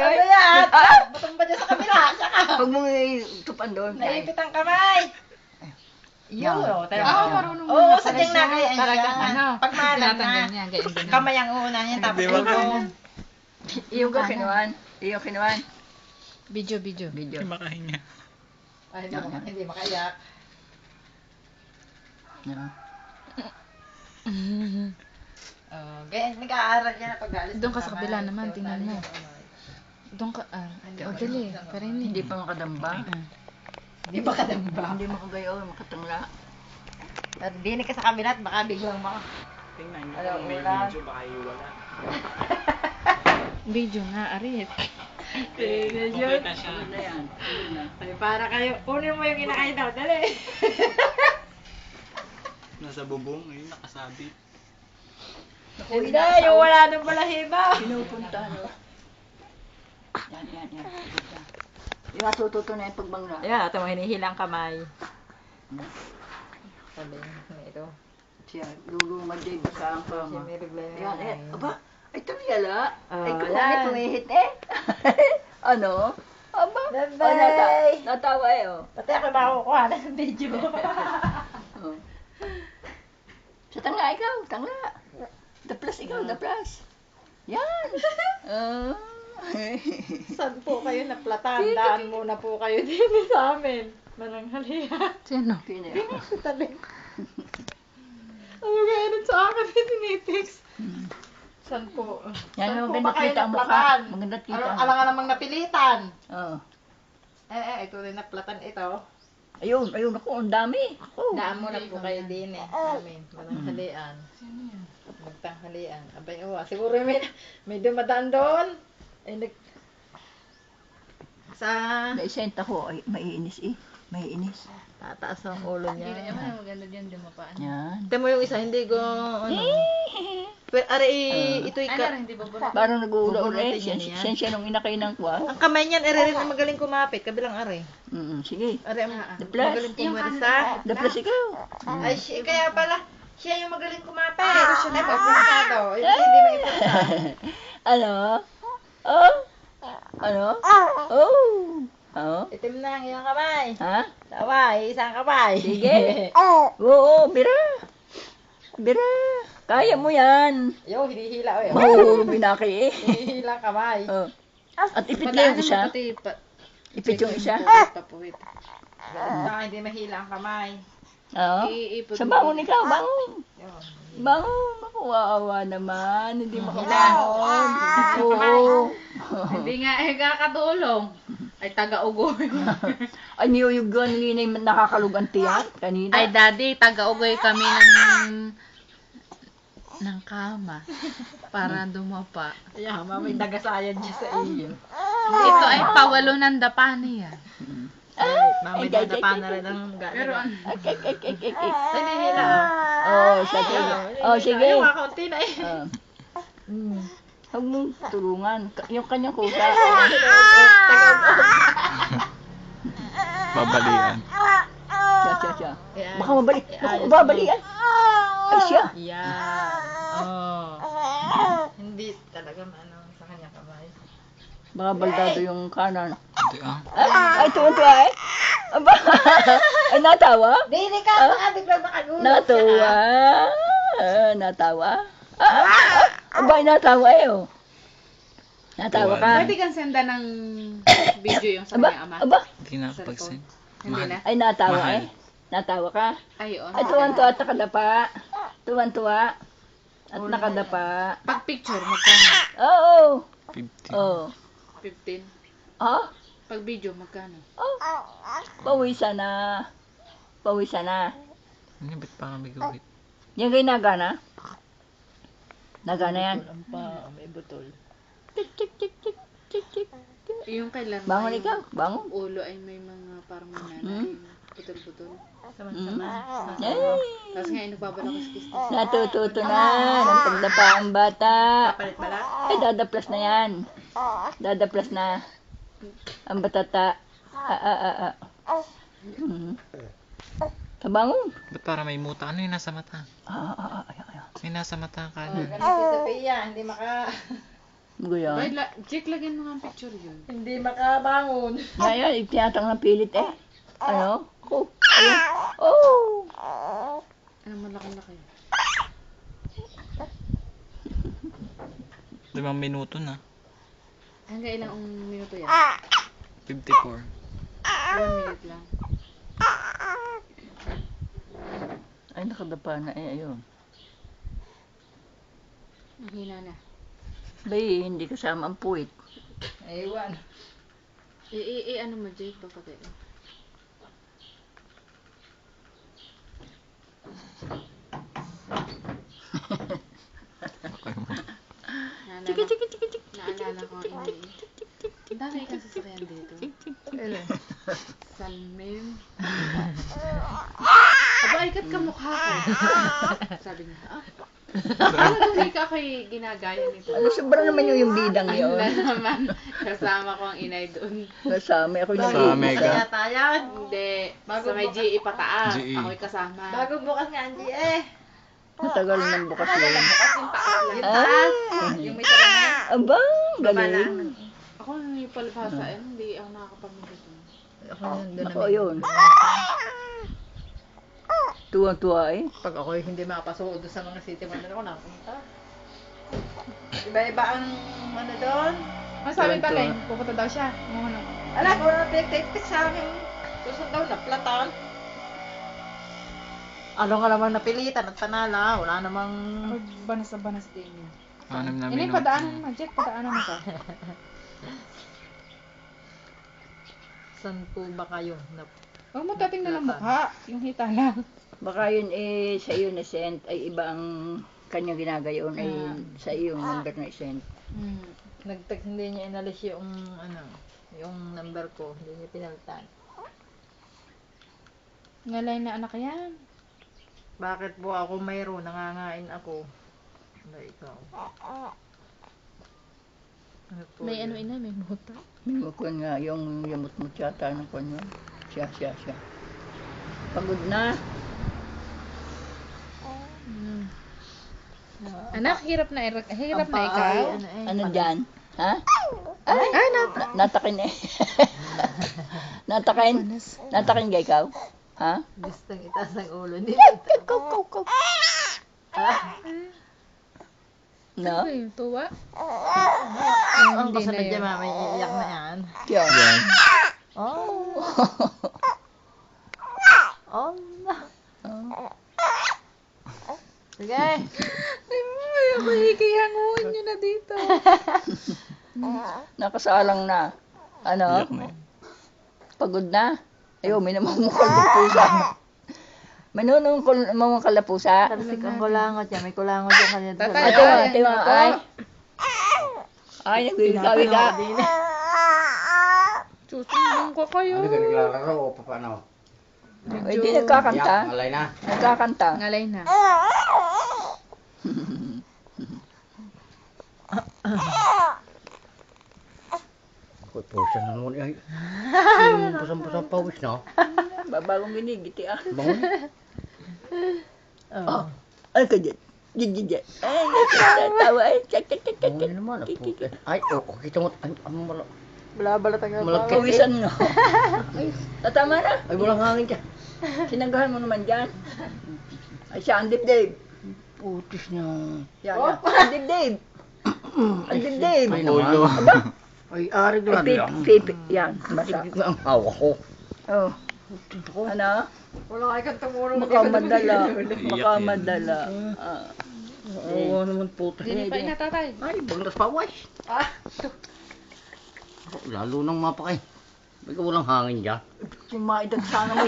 Ano yan? Batong ba dyan sa kabila? Saka. Huwag mong itupan doon. Naipit ang kamay. Yan. Yun. Yan. Oo, Yan. marunong Oo, na. sadyang nagayaan siya. Talagang ano, Pag malam na, tinatanggal niya, ganyan din. kamay ang uunahin, tapos ito. Iyong ka kinuhan. Iyong kinuhan. Video. Video. Makahinga. Ay, hindi makaiyak. Yan. Ganyan, nag-aaral niya na pag-alis. Doon ka sa kabila naman, tingnan mo. Doon ka, o dali, parinig. Hindi pa makadamba. Hindi ba kadamba? Hindi makagayo, makatangla. At dinig ka sa kabila at baka biglang Tingnan niyo Hello, kung may ulan. video, baka iwala. Video nga, arit. Kumpleto siya. Ano na yan? Ano na? Ay, para kayo, kunin mo yung kinakain daw, dali. Nasa bubong, ayun, nakasabit. Hindi, yung wala nang balahiba. Pinupunta, no? Yan. Yung matututo na yung pagbangla. Ayan, ito mo hinihilang kamay. Sabi ito. Siya, lulungad din basta ang Siya kama. may reglay na Yan, kamay. aba, ay tulyala. Ay, Oh, kumani, yan. pumihit eh. Ano? Aba, Bye-bye. natawa eh, oh. Pati ako makukuha na ng video. Oh. Sa tangla, ikaw, tangla. The plus, ikaw, the plus. Yan. Oh. Saan po kayo naplatan? Daan muna po kayo din sa amin. Mananghalian. Sino? Pina. Sa tabi. Ano kaya nun sa akin tinitext? Saan po? Yan, Saan po maganda ba kayo kita ang mukha. naplatan? Maganda kita. Alam nga namang napilitan. Oh. Ito rin naplatan ito. Ayun, ako, ang dami. Oh. Daan muna po kayo din eh. Amin. Mananghalian. Magtanghalian. Abay, siguro may dumadaan doon. Ay, sa Naisenta ko, ay, maiinis eh. Maiinis. tataas ang ulo niya. Maganda dyan, dumapaan. Yan. Tignan mo yung isa, hindi ko, Pero, ito'y Hindi ba bura? Parang nag-uula-ula eh. Bubunutin niya yan. Sensya nung inakay ng kwa. ang kamay niyan, rin na magaling kumapit, kabilang are. Sige. Are, The plus. magaling pumarisa. The plus ikaw. Ay, kaya pala, siya yung magaling kumapit. Siya na papuntado. Hindi maipunta. Ano? Oh? Ano? Oh. Oh? Itim na ang iyong kamay. Ha? Taway, isang kamay. Sige. Oo, bira. Bira. Kaya mo yan. Yo, hinihila. Mahulog binaki eh. Hinihila kamay. Oh. At ipit na yung isa. Ipit yung isa. Papuwit. Baka hindi mahila ang kamay. Oo. Iipot Sa bangon ikaw, bangon. Yun. Bangon. Makuwawa naman. Hindi makabangon. Oo. Hindi nga kakatulong. Ay, taga-ugoy. Ay, niyuyugan nila yung nakakalugan tiyan kanina. Ay, daddy, taga-ugoy kami ng kama para dumapa. Ayan, may dagasayan dyan sa iyo. Ito ay pawalo ng dapa niya. Mamay dadapa na rin ang Pero gano'n. Ay, Hinihila. oh, sige. Oh, sige. Yung kakunti na eh. Huwag mong tulungan. Yung kanyang kusa. Babalian. Siya. Baka mabalik. Baka babalian. Ay, siya. Yan. Oh. Hindi talaga sa kanya kamay. Baka baldado yung kanan. Ito ah. Ay, tuwa eh. Aba. Ay, natawa? Dili ka, baka biglang makagulat Natawa. Natawa. Aba, natawa eh, oh. Natawa ka. Pwede kang senda ng video yung sa Aba, kanyang ama. aba. Hindi na pagsin. Hindi Mahal. na. Ay, natawa Mahal. eh. Natawa ka. Ay, oo. Ay, tuwan-tuwa at nakadapa. Tuwan-tuwa at nakadapa. Pag picture, magkano? Oo. 50. Oo. 15. Oh. Pag video, magkano? Oh. Pawisan na. Pawisan na. Ano ba't parang may gawit? Yan kayo nagana? Nagana yan. May butol. Tik, tik, tik, tik, tik, tik. Yung kailan Bangon ikaw. Bangon. ulo ay may mga parang manana, putol-putol. Sama-sama. Yay. Tapos nga, nagbabala ko sa kiss. Natututo na. Ng pagdapa ang bata. Palit bala? Ay, dadaplas na yan. Dadaplas na. Ang batata. Kabangon. Ba't parang may muta? Ano yung nasa mata? Ay. May nasa mata ka na. Ganun si Sophia, hindi Guyan. Jake, lagyan mo nga ang picture yun. Hindi makabangon. Ngayon, itinatang ng pilit eh. Ano? Oh. Ayun. Oh. Ano, malaki-laki. 5 minuto na. Hanggang ilang minuto yan? 54. 1 minute lang. Ay, nakadapa na eh. Ayun. Mahina na. Bay, hindi kasama ang puwit. Ewan. Ano mo, Jake? Papatay. Chika, chika, chika, chika. Naalala ko ini. Ang dami kang sasakyan dito. Ilan? Salmim. Aba, ikat ka mukha ko. Sabi niya, ano hindi ka kay ginagaya nito? Ano, sobra naman yung bidang yun. Ano naman, kasama ko ang inay doon. Kasama ako yung Sa Mega. Kaya tayo. Hindi, sa may GE pataas. GE. Ako'y kasama. Bago bukas nga, Angie eh. Matagal nang bukas yun. Bukas yung taas lang. Yung taas. Yung may salamin. Aba, Baba galing. lang. Ako yung palibhasa, hindi ako nakakapamigay doon. Ako nandun Ako yun. Tuwa-tuwa eh. Pag ako hindi makapasok doon sa mga city mall na ako nakapunta. Iba-iba ang ano doon. Ang sabi Tuwan-tuwa. talay, pupunta daw siya. Ano? Ala, kung ano pinag-take sa akin. Susunod daw na platan. Ano nga naman napilitan at panala. Wala namang... Banas na banas din yun. 6 na Ini, minuto. padaanan mo, Jack, padaanan mo ka. Saan po ba kayo? Huwag mo tatingnan ang mukha, yung hita lang. Baka yun eh, sa iyo na sent ay iba ang kanyang ginagayon ay sa iyo number na sent. Nag-text, hindi niya inalis yung ano, yung number ko. Hindi niya pinalitan. Ngalay na anak yan. Bakit po ako mayroon? Nangangain ako. Ano ikaw? Ano po May ano yun? ina, may buta. May mukha nga yung yamot-mut yata ng kanya. Siya. Pagod na. Anak, hirap na Ang paa, ikaw. ano eh. Ano dyan? Ha? Ay, natakin eh. Natakin? Natakin ka ikaw? Ha? Gustong itaas ang ulo nila. No? Ano yung tuwa? Ang kasunod niya, mama, iiyak na yan. Yan. Yan. Oh, oh, sige. Ay, ako hikihanguin nyo na dito. Nakasalang na. Ano? Iyak na yun. Pagod na? Ayaw, may namamukal na pusa. May namamukal na pusa. Tansik ang kulangot yan. May kulangot yung kanya. Tatay, Ito, ay, ito yung nako. ay. Ay, nagwigawi ka. Susundong ko kayo. Ano ka naglalaro o paano? Ay, di nagkakanta. Yak, malay na. Nagkakanta. Ngalay na. Uy, pusa na naman ay. Pusang-pusang pawis na. Babagong ginigiti ah. Bangon. Oh. Ay, ka dyan. Dyan. Ay, nagkatawa. Ay, chak. Bangon na naman. Pusa. Ay, oh, kita mo. Ay, Bala-bala tayo. Malagkit. Pawisan mo. Ay, tatama na. ay, walang hangin dyan. Sinanggahan mo naman dyan. Ay, siya ang dibdib. Putis na. Yan. Ang dibdib. Ang dibdib. Ay, naman. Aba, Ay, arig ay, lang yan. pipi. Yan, basa. Tigit na ang hawa ko. Oh. Ano? Wala kayo kang tumulong. Makamadala. Iyak Makamadala. Ah. Oo naman putis. Hindi pa ina, tatay. Ay, baglas pawis. Ah, Lalo nang mapakay. May walang hangin dyan. Yung mga edad sana mo.